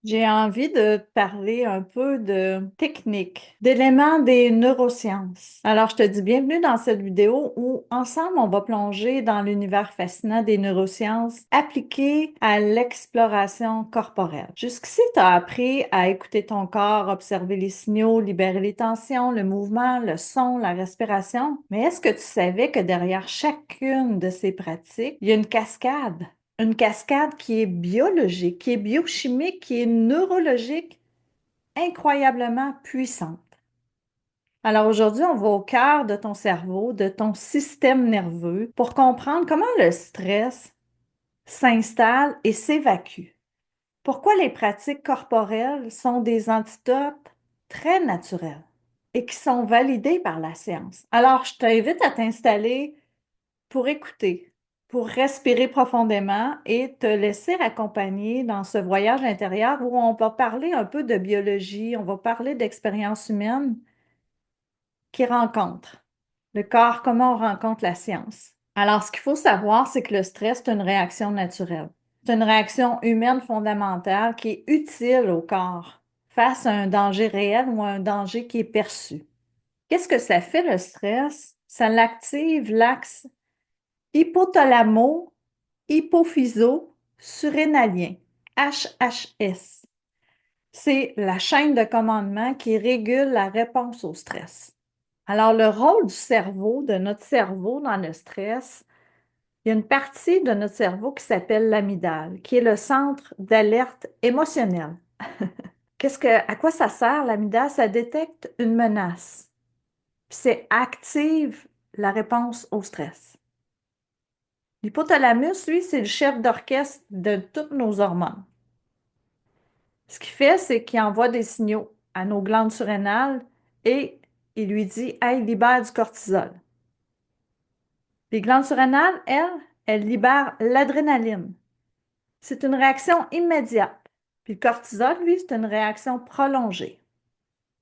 J'ai envie de te parler un peu de technique, d'éléments des neurosciences. Alors, je te dis bienvenue dans cette vidéo où, ensemble, on va plonger dans l'univers fascinant des neurosciences appliquées à l'exploration corporelle. Jusqu'ici, tu as appris à écouter ton corps, observer les signaux, libérer les tensions, le mouvement, le son, la respiration. Mais est-ce que tu savais que derrière chacune de ces pratiques, il y a une cascade? Une cascade qui est biologique, qui est biochimique, qui est neurologique, incroyablement puissante. Alors aujourd'hui, on va au cœur de ton cerveau, de ton système nerveux, pour comprendre comment le stress s'installe et s'évacue. Pourquoi les pratiques corporelles sont des antidotes très naturels et qui sont validés par la science. Alors, je t'invite à t'installer pour écouter, pour respirer profondément et te laisser accompagner dans ce voyage intérieur où on va parler un peu de biologie, on va parler d'expériences humaines qui rencontrent le corps, comment on rencontre la science. Alors, ce qu'il faut savoir, c'est que le stress, c'est une réaction naturelle. C'est une réaction humaine fondamentale qui est utile au corps face à un danger réel ou à un danger qui est perçu. Qu'est-ce que ça fait, le stress? Ça l'active l'axe hypothalamo-hypophyso-surrénalien, HHS. C'est la chaîne de commandement qui régule la réponse au stress. Alors, le rôle du cerveau, de notre cerveau dans le stress, il y a une partie de notre cerveau qui s'appelle l'amygdale, qui est le centre d'alerte émotionnelle. À quoi ça sert l'amygdale? Ça détecte une menace, puis c'est active la réponse au stress. L'hypothalamus, lui, c'est le chef d'orchestre de toutes nos hormones. Ce qu'il fait, c'est qu'il envoie des signaux à nos glandes surrénales et il lui dit, hey, libère du cortisol. Les glandes surrénales, elles libèrent l'adrénaline. C'est une réaction immédiate. Puis le cortisol, lui, c'est une réaction prolongée,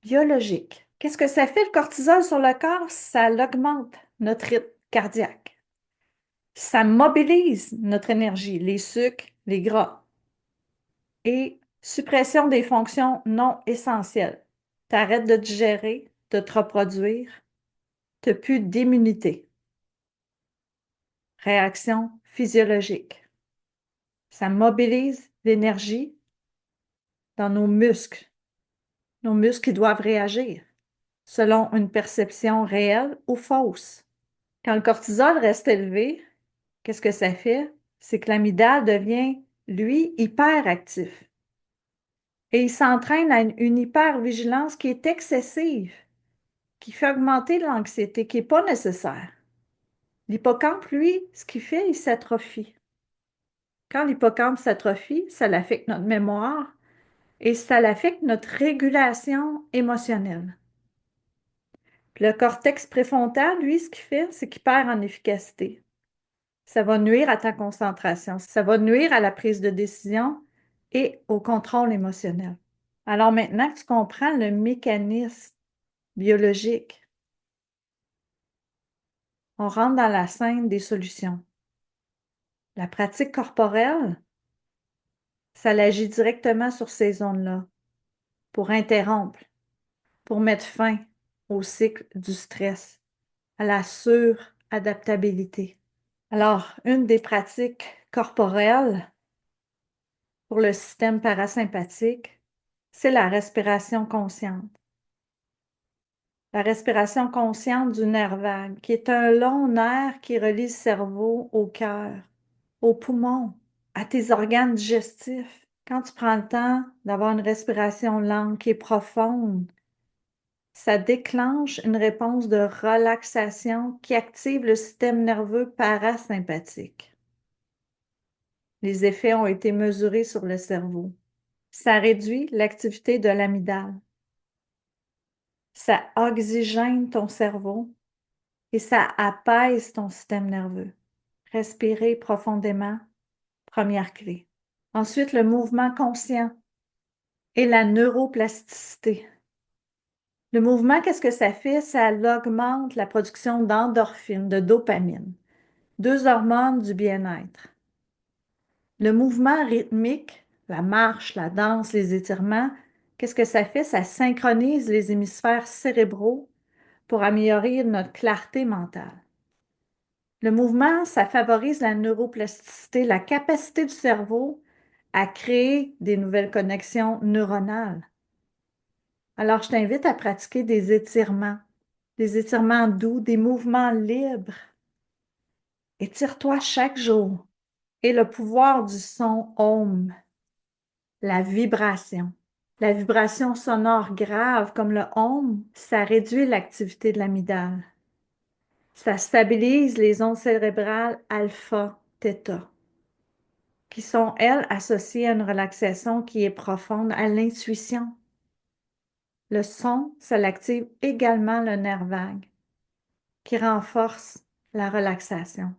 biologique. Qu'est-ce que ça fait, le cortisol, sur le corps? Ça augmente notre rythme cardiaque. Ça mobilise notre énergie, les sucres, les gras. Et suppression des fonctions non essentielles. Tu arrêtes de digérer, de te reproduire, tu n'as plus d'immunité. Réaction physiologique. Ça mobilise l'énergie dans nos muscles. Nos muscles qui doivent réagir selon une perception réelle ou fausse. Quand le cortisol reste élevé, qu'est-ce que ça fait? C'est que l'amygdale devient, lui, hyperactif. Et il s'entraîne à une hypervigilance qui est excessive, qui fait augmenter l'anxiété, qui n'est pas nécessaire. L'hippocampe, lui, ce qu'il fait, il s'atrophie. Quand l'hippocampe s'atrophie, ça affecte notre mémoire et ça affecte notre régulation émotionnelle. Puis le cortex préfrontal, lui, ce qu'il fait, c'est qu'il perd en efficacité. Ça va nuire à ta concentration, ça va nuire à la prise de décision et au contrôle émotionnel. Alors maintenant que tu comprends le mécanisme biologique, on rentre dans la scène des solutions. La pratique corporelle, ça agit directement sur ces zones-là pour interrompre, pour mettre fin au cycle du stress, à la suradaptabilité. Alors, une des pratiques corporelles pour le système parasympathique, c'est la respiration consciente. La respiration consciente du nerf vague, qui est un long nerf qui relie le cerveau au cœur, aux poumons, à tes organes digestifs. Quand tu prends le temps d'avoir une respiration lente qui est profonde, ça déclenche une réponse de relaxation qui active le système nerveux parasympathique. Les effets ont été mesurés sur le cerveau. Ça réduit l'activité de l'amygdale. Ça oxygène ton cerveau et ça apaise ton système nerveux. Respirer profondément, première clé. Ensuite, le mouvement conscient et la neuroplasticité. Le mouvement, qu'est-ce que ça fait? Ça augmente la production d'endorphines, de dopamine, deux hormones du bien-être. Le mouvement rythmique la marche, la danse, les étirements, qu'est-ce que ça fait? Ça synchronise les hémisphères cérébraux pour améliorer notre clarté mentale. Le mouvement, ça favorise la neuroplasticité, la capacité du cerveau à créer des nouvelles connexions neuronales. Alors, je t'invite à pratiquer des étirements doux, des mouvements libres. Étire-toi chaque jour. Et le pouvoir du son Om, la vibration. La vibration sonore grave comme le Om, ça réduit l'activité de l'amygdale. Ça stabilise les ondes cérébrales alpha, theta, qui sont, elles, associées à une relaxation qui est profonde, à l'intuition. Le son, ça l'active également le nerf vague, qui renforce la relaxation.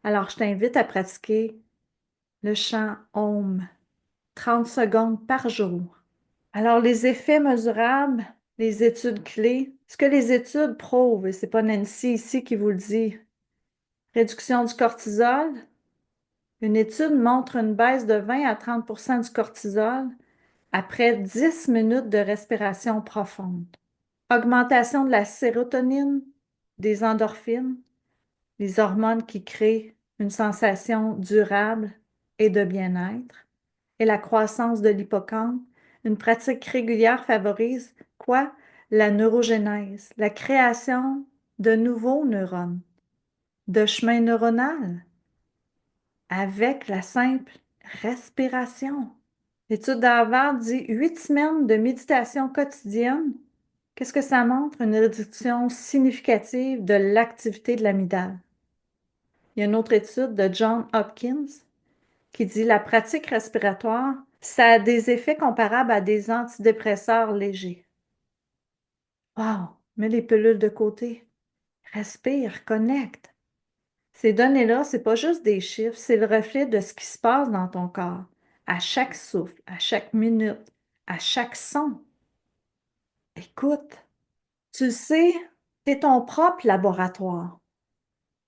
Alors, je t'invite à pratiquer le chant Om, 30 secondes par jour. Alors, les effets mesurables, les études clés, ce que les études prouvent, et ce n'est pas Nancy ici qui vous le dit, réduction du cortisol, une étude montre une baisse de 20 à 30 du cortisol après 10 minutes de respiration profonde. Augmentation de la sérotonine, des endorphines, les hormones qui créent une sensation durable et de bien-être, et la croissance de l'hippocampe. Une pratique régulière favorise quoi? La neurogénèse, la création de nouveaux neurones, de chemins neuronaux, avec la simple respiration. L'étude d'Harvard dit 8 semaines de méditation quotidienne. Qu'est-ce que ça montre? Une réduction significative de l'activité de l'amygdale. Il y a une autre étude de John Hopkins qui dit la pratique respiratoire, ça a des effets comparables à des antidépresseurs légers. Wow! Mets les pilules de côté. Respire, connecte. Ces données-là, c'est pas juste des chiffres, c'est le reflet de ce qui se passe dans ton corps, à chaque souffle, à chaque minute, à chaque son. Écoute, tu le sais, c'est ton propre laboratoire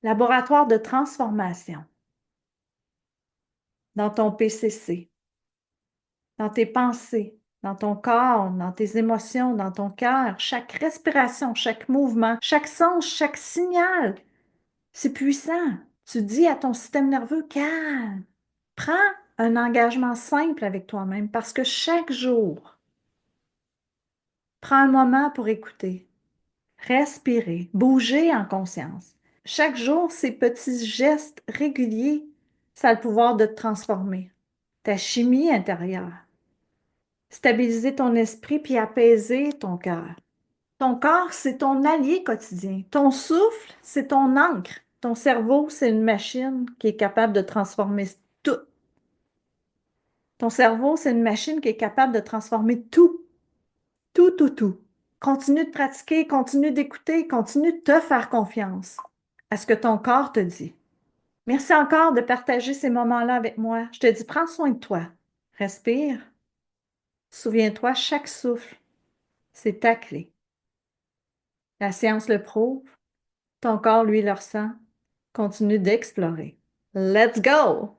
de transformation dans ton PCC, dans tes pensées, dans ton corps, dans tes émotions, dans ton cœur, chaque respiration, chaque mouvement, chaque son, chaque signal. C'est puissant. Tu dis à ton système nerveux, calme. Prends un engagement simple avec toi-même parce que chaque jour, prends un moment pour écouter, respirer, bouger en conscience. Chaque jour, ces petits gestes réguliers, ça a le pouvoir de te transformer. Ta chimie intérieure, stabiliser ton esprit puis apaiser ton cœur. Ton corps, c'est ton allié quotidien. Ton souffle, c'est ton encre. Ton cerveau, c'est une machine qui est capable de transformer tout. Ton cerveau, c'est une machine qui est capable de transformer tout, tout, tout, tout. Continue de pratiquer, continue d'écouter, continue de te faire confiance à ce que ton corps te dit. Merci encore de partager ces moments-là avec moi. Je te dis, prends soin de toi. Respire. Souviens-toi, chaque souffle, c'est ta clé. La science le prouve. Ton corps, lui, le ressent. Continue d'explorer. Let's go!